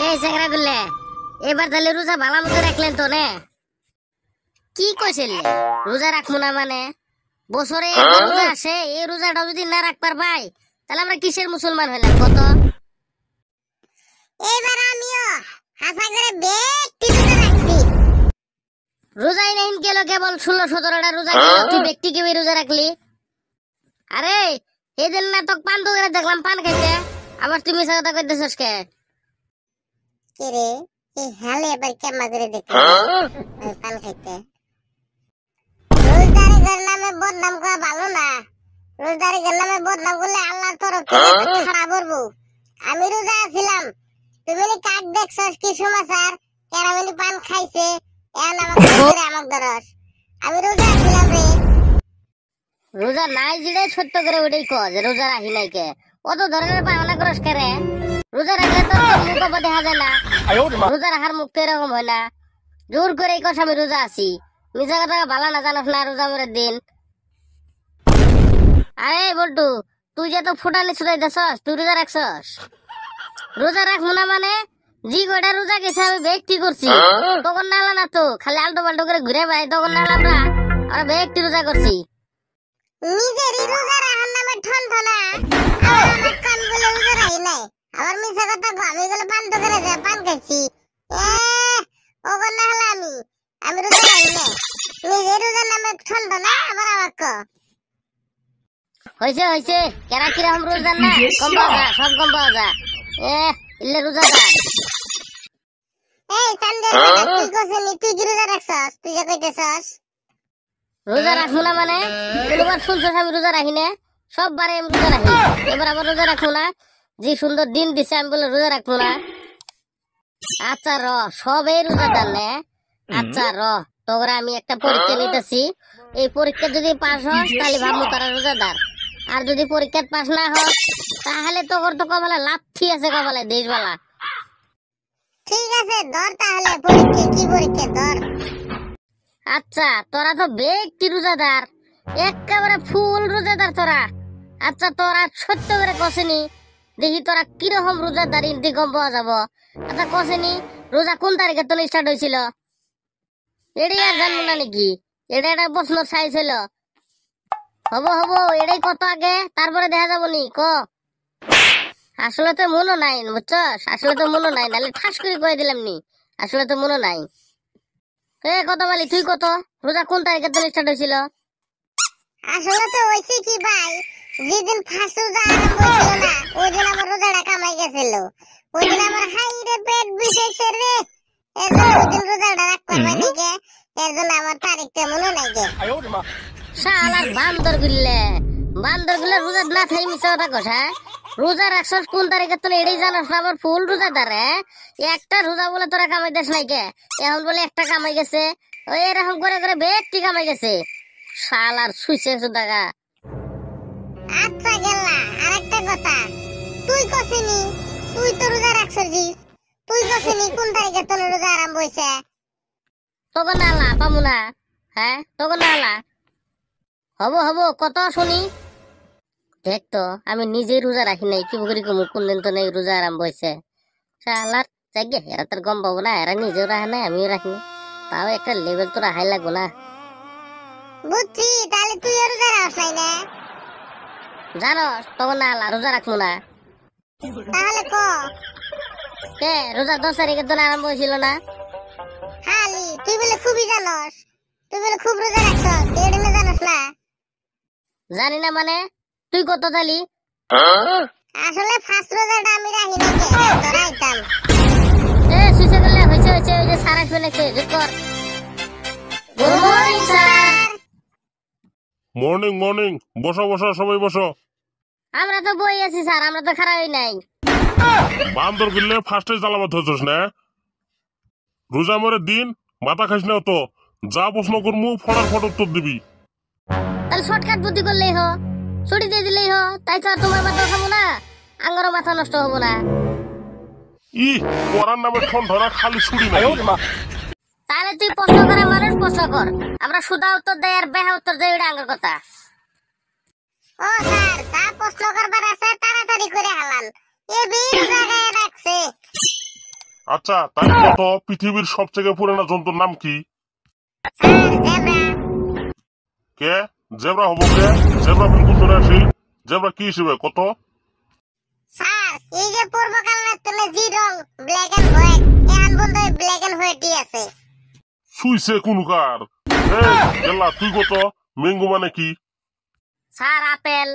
এই সেগরা গুলে এবার তাহলে রোজা ভালো মতো রাখলেন তো নে কি কইছিলেন রোজা রাখবো না মানে বছরে একবার রোজা আসে এই রোজাটা যদি না রাখবার ভাই তাহলে আমরা কিসের মুসলমান হইলাম কত এবার আমিও হাসা করে ব্যক্তি রোজা রাখছি রোজাই নাই গেল কেবল 16-17টা রোজা গেল তুই ব্যক্তি কেউ রোজা রাখলি আরে এদিন না তোকে পান দোকানে দেখলাম পান খাইতে আবার তুমি মিছা কথা কইতেছস কে কে রে এই হালে এবার কেমন করে দেখলি পান খাইতে রোজদারি ঘর নামে বদনাম করা ভালো না রোজদারি ঘর নামে বদনাম করলে আল্লাহর তরফ থেকে খারাপ করবো আমি রোজা আছিলাম তুমি কাক দেখছস কি সমাচার কেরামেলি পান খাইছে এখন আমাকে ধরস আমি রোজা আছিলাম রে রোজা নাই জিড়ে সত্য করে ওটাই কো যে রোজা রাখি নাই কে অত ধরনের বাহানা করস কে রে রোজা রাখলে তো মুখ দেখা যায় না রোজা রাখার মুখ তো এরকম হয় না জোর করে কস আমি রোজা আছি মিছা কথা ভালো না জানাস না রোজা মরের দিন আরে বল্টু তুই যে তো ফুটানি ছুটাইতেছস তুই রোজা রাখছস রোজা রাখবো না মানে জি কয়টা রোজা গেছে আমি ব্যক্তি করছি তখন নালা না তো খালি আলটো পাল্টো করে ঘুরে বেড়াই তখন নালা আমরা ব্যক্তি রোজা করছি নিজেরই রোজা রাখার নামে ঠনঠনা আমার কান বলে রোজা রাখি নাই আমার মিছা কথা আমি গেলে পান দোকানে যাই পান খাইছি ওগো না হলে আমি রোজা রাখি নাই নিজের রোজার নামে ঠনঠনা আবার আমার ক হয়েছে হয়েছে কেরা কিরকম রোজা না কম পাওয়া যা সব কম পাওয়া যা ইল্লে রোজাদার এই চান্দে তুই কইছিস তুই কি রোজা রাখছস তুই যে কইতেছস রোজা রাখবো না মানে কোনবার শুনছস আমি রোজা রাখি না সববারে আমি রোজা রাখি এবার আবার রোজা রাখবো না যে সুন্দর দিন দিছে আমি বলে রোজা রাখবো না আচ্ছা র সবে রোজাদার নে আচ্ছা র তোরা আমি একটা পরীক্ষা নিতেছি এই পরীক্ষা যদি পাস হস তাহলে ভাববো তারা রোজাদার আর যদি পরীক্ষা পাস না হস তাহলে তোর তো কপালে লাথি আছে কপালে দেশবালা ঠিক আছে ধর তাহলে পরীক্ষা কি পরীক্ষা ধর আচ্ছা তোরা তো ব্যক্তি রোজাদার একেবারে ফুল রোজাদার তোরা আচ্ছা তোরা সত্য করে কষেনি দেখি তোরা কিরকম রোজাদার ইন্দি কম পাওয়া যাব আচ্ছা কষেনি রোজা কোন তারিখে তোর স্টার্ট হয়েছিল এটাই আর জানবো না নাকি এটা একটা প্রশ্ন চাইছিল হবো হবো এটাই কত আগে তারপরে দেখা যাবো নি ক আসলে তো মনে নাই বুঝছস আসলে তো মনে নাই নাহলে ঠাস করে কয়ে দিলাম নি আসলে তো মনে নাই কত বলি তুই কত রোজা কোন তারিখে তোর স্টার্ট হয়েছিল আসলে তো হইছে কি ভাই যেদিন ফার্স্ট রোজা আরম্ভ হয়েছিল না ওই দিন আমার রোজাটা কামাই গেছিল ওই দিন আমার হাইরে পেট বিষেছে রে এর জন্য ওই দিন রোজাটা রাখ করবে নাকি এর জন্য আমার তারিখটা মনে নাই গে শালার বান্দর গুলে রোজা না থাই মিছা কথা কস হ্যাঁ রোজা রাখছস কোন তারিখে তোর এটাই জানাস না আবার ফুল রোজাদার একটা রোজা বলে তোরা কামাই দেশ নাই কে এখন বলে একটা কামাই গেছে ওই এরকম করে করে ব্যক্তি কামাই গেছে শালার সুইছে সুদাগা আচ্ছা গেলা আরেকটা কথা তুই কসিনি তুই তো রোজা রাখছস তুই কসিনি কোন তারিখে তোর রোজা আরম্ভ হইছে তখন আলা পামু না হ্যাঁ তখন আলা হবো হবো কত শুনি দেখ তো আমি নিজেই রোজা রাখি নাই কি বকরি কমু কোন দিন তো নেই রোজা আরম্ভ হয়েছে শালার যাকে এরা তোর গম পাবো না এরা নিজেও রাখে না আমিও রাখি না তাও একটা লেভেল তো রাখাই লাগবো না বুঝছি তাহলে তুই রোজা রাখছ নাই না জানো তখন আলা রোজা রাখবো না তাহলে ক কে রোজা 10 তারিখের দিন আরম্ভ হয়েছিল না হালি তুই বলে খুবই জানস তুই বলে খুব রোজা রাখছস এটা না জানস না জানি না মানে তুই কত তালি আসলে ফার্স্ট রোজাটা আমি রাখি না কে ধরাইতাম সুইছে করলে হয়েছে হয়েছে ওই যে সারা শুনেছে কর good morning sir morning morning বসো বসো সবাই বসো আমরা তো বই আছি স্যার আমরা তো খারাপই নাই বান্দর গিললে ফার্স্টে জ্বালাবাত হইছস না রোজা মরে দিন মাথা খাইস না তো যা প্রশ্ন করমু ফটার ফট উত্তর দিবি তাহলে শর্টকাট বুদ্ধি করলেই হো ছুটি দিয়ে দিলেই হো তাই তো আর তোমার মাথা খাবো না আঙ্গারও মাথা নষ্ট হবো না ই পড়ার নামে ঠন ধরা খালি ছুরি নাই তাহলে তুই প্রশ্ন করে মানুষ প্রশ্ন কর আমরা সুদা উত্তর দেয় আর বেহা উত্তর দেয় এটা আঙ্গার কথা ও স্যার যা প্রশ্ন করবার আছে তাড়াতাড়ি করে হালান এ বীর জায়গায় রাখছে আচ্ছা তাই কত পৃথিবীর সবথেকে পুরানো জন্তুর নাম কি? Sir zebra. কে জেব্রা হবো কে? জেব্রা কোন করে আসি? জেব্রা কি হিসেবে কত? স্যার এই যে পূর্বকালের তুলে জি রং ব্ল্যাক এন্ড হোয়াইট এখন বন্ধু ব্ল্যাক এন্ড হোয়াইটই আছে। শুইছে কোনকার? গেলা তুই কত? ম্যাঙ্গো মানে কি? Sir apple.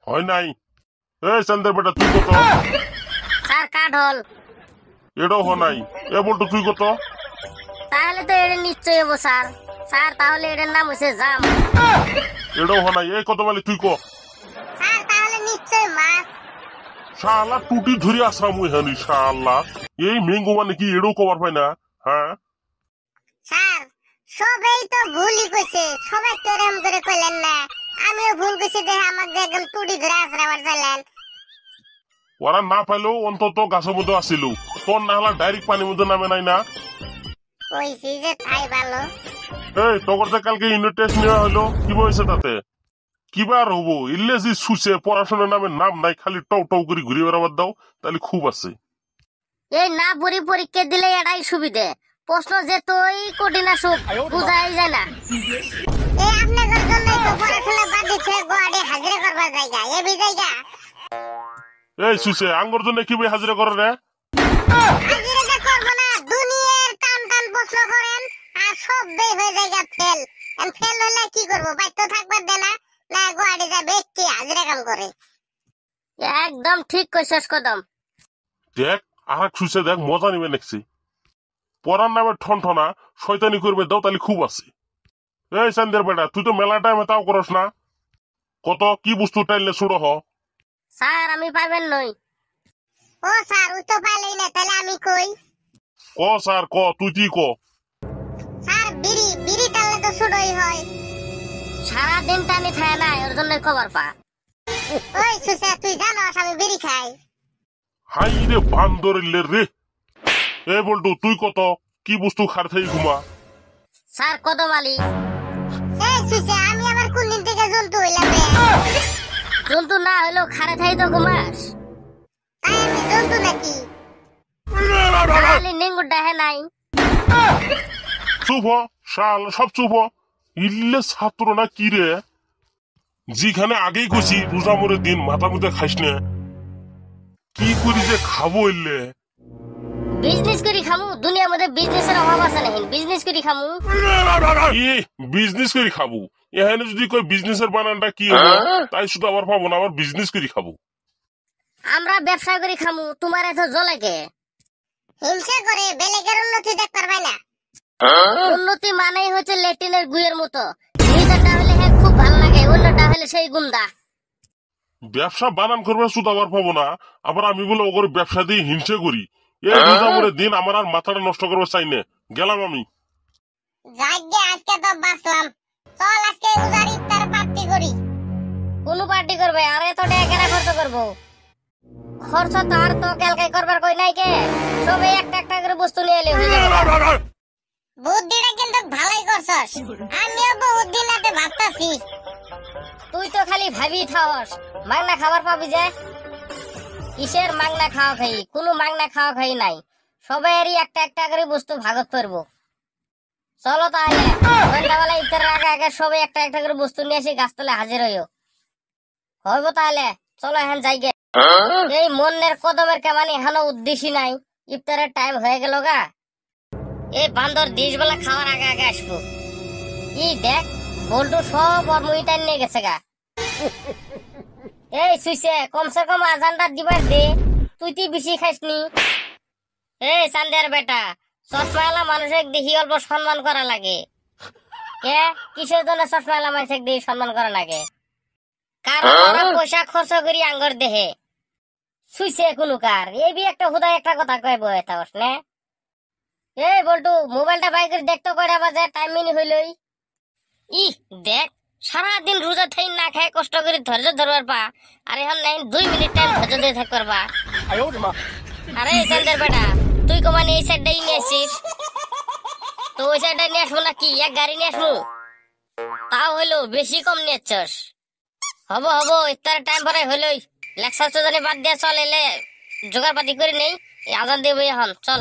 হয় নাই। এই চান্দের বেটা তুই কত? স্যার কাঠল। এটাও হয় নাই। এ বলতো তুই কত? তাহলে তো এটা নিশ্চয়ই হবো স্যার। স্যার তাহলে এটার নাম হচ্ছে জাম। এটাও হয় নাই। এই কত বলে তুই ক? স্যার তাহলে নিশ্চয় মাছ। শালা টুটি ধরে আসলাম ওইখানে শালা। এই ম্যাঙ্গো মানে কি এটাও কবার পাই না? হ্যাঁ স্যার সবাই তো ভুলই কইছে, সবাই তো এরকম করে কইলেন না। আমিও ভুল কইছি দেখে আমাকে একদম টুটি ধরে আসরাবার চাইলেন। ওরা না পাইলেও অন্তত গাছের মধ্যে আসিল। তোর না হলে ডাইরেক্ট পানির মধ্যে নামে নাই না। কইছি যে তাই ভালো। এই তোর যে কালকে ইউনিট টেস্ট নেওয়া হলো কি বলছে তাতে? কিবা আর হবো ইল্লেজি শুছে পড়াশোনার নামে নাম নাই, খালি টৌ টৌ করে ঘুরে বেড়াবার দাও তাহলে খুব আছে। এই না পড়ি পরীক্ষা দিলে এটাই সুবিধে। প্রশ্ন যে তুই কঠিন আসুক বুঝাই যায় না। এই আপনাদের জন্যই তো পড়াশোনা বাদ দিচ্ছে গোয়াড়ে হাজিরা করবার জায়গা এবি জায়গা। এই শুছে আঙ্গর জন্য কি ভাই হাজিরা করে রে? হাজিরা যে করবো না, দুনিয়ার টান টান প্রশ্ন করেন আর সব বে হয়ে জায়গা ফেল। ফেল হলে কি করবো, বাধ্য থাকবার দেনা না গোয়াড়ে যা ব্যক্তি হাজিরা কাম করে। একদম ঠিক কইছস কদম। দেখ আর এক শুছে দেখ মজা নিবে নেছি। পড়ার নামে ঠনঠনা শয়তানি করবে দাও তাহলে খুব আছে। এই চান্দের বেটা তুই তো মেলা টাইমে তাও করস না। কত কি বস্তু টাইলে ছুড়ো হ? স্যার আমি পাবেন নই। ও স্যার ওই তো পাইলেই না, তাহলে আমি কই। ক স্যার ক তুই কি ক? স্যার বিড়ি বিড়ি টানলে তো শুরুই হয়। সারাদিন টানি খায় না ওর জন্য খবর পা। ওই সুসে তুই জানোস আমি বিড়ি খাই। হাই রে বান্দর রে। এ বলটু তুই কত কি বস্তু খার থাই ঘুমা? স্যার কদম আলী। এই সুসে আমি আবার কোন দিন থেকে জন্তু হইলাম রে? জন্তু না হইলেও খারে থাই তো ঘুমাস। তাই আমি জন্তু নাকি? খালি নিঙ্গুর ডাহে নাই। চুপ হ, শাল সব চুপ হ। ইল্লে ছাত্র না কি রে? যেখানে আগেই কইছি রোজা মরে দিন মাথা মুখে খাইস না। কি করি যে খাবো ইল্লে? বিজনেস করি খামু, দুনিয়ার মধ্যে বিজনেসের অভাব আছে নাহি। বিজনেস করি খামু। বিজনেস করে খাবো? এখানে যদি কই বিজনেসের বানানটা কি হলো তাই শুধু আবার পাবো না, আবার বিজনেস করে খাবো। আমরা ব্যবসা করি খামু, তোমার এত জ্বলে কে? হিংসা করে বেলেগের উন্নতি দেখতে পারবে না। উন্নতি মানেই হচ্ছে লেটিনের গুয়ের মতো। নিজেরটা হলে হ্যাঁ খুব ভালো লাগে, অন্যটা হলে সেই গুন্ডা। ব্যবসা বানান করবে শুধু আবার পাবো না, আবার আমি বলে ওর ব্যবসা দিয়ে হিংসা করি। এই রোজা মরে দিন আমার আর মাথাটা নষ্ট করবে চাই না। গেলাম আমি। যাইগে আজকে তো বাঁচলাম। চল আজকে উজার ইফতার পার্টি করি। কোন পার্টি করবে? আর এত টাকা কেন খরচ করবো? খরচ তো আর তো ক্যালকাই করবার কই নাই কে। সবাই একটা একটা করে বস্তু নিয়ে এলে হয়ে যাবে। বুদ্ধিটা কিন্তু ভালোই করছস। আমিও বহুত দিন রাতে ভাবতাছি। তুই তো খালি ভাবি থাকস মাংনা খাবার পাবি যে। কিসের মাংনা খাওয়া খাই? কোনো মাংনা খাওয়া খাই নাই। সবাইয়েরই একটা একটা করে বস্তু ভাগত করবো। চলো তাহলে সন্ধ্যাবেলা ইফতারের আগে আগে সবাই একটা একটা করে বস্তু নিয়ে এসে গাছতলে হাজির হইও। হইব তাহলে চলো এখন যাইগে। এই মনের কদমের কেমন এখনো উদ্দেশ্যই নাই। ইফতারের টাইম হয়ে গেল গা। এই বান্দর 10 বেলা খাওয়ার আগে আগে আসবো। ই দেখ বল্টু সব ওর মুইটাই নিয়ে গেছে গা। এই সুইসে কমসে কম আজানটা দিবার দে। তুই তুই বেশি খাইসনি। এই চান্দের বেটা চশমাওয়ালা মানুষের দেখি অল্প সম্মান করা লাগে। কে কিসের জন্য চশমাওয়ালা মানুষের দেখি সম্মান করা লাগে? কারণ ওরা পয়সা খরচ করি আঙ্গর দেহে। সুইসে কোনো কার এই বি একটা হুদায় একটা কথা কয় বয়ে তাস না। এই বল্টু মোবাইলটা বাই করে দেখতো কয়টা বাজে, টাইম মিনি হইলই। ই দেখ সারাদিন রোজা থাই না খায় কষ্ট করে ধৈর্য ধরবার পা, আর এখন নাই 2 মিনিট টাইম ধৈর্য দিয়ে থাকবার পা। আরে চান্দের বেটা তুই কমানে এই সাইডটাই নিয়ে আসিস, তো ওই সাইডটা নিয়ে আসবো নাকি? এক গাড়ি নিয়ে আসবো তাও হইলো, বেশি কম নিয়েছস। হবো ইফতারের টাইম পরে হইলই। লেকচার তো জানি বাদ দিয়া চল এলে জোগাড় পাতি করে নেই, আজান দেবে এখন চল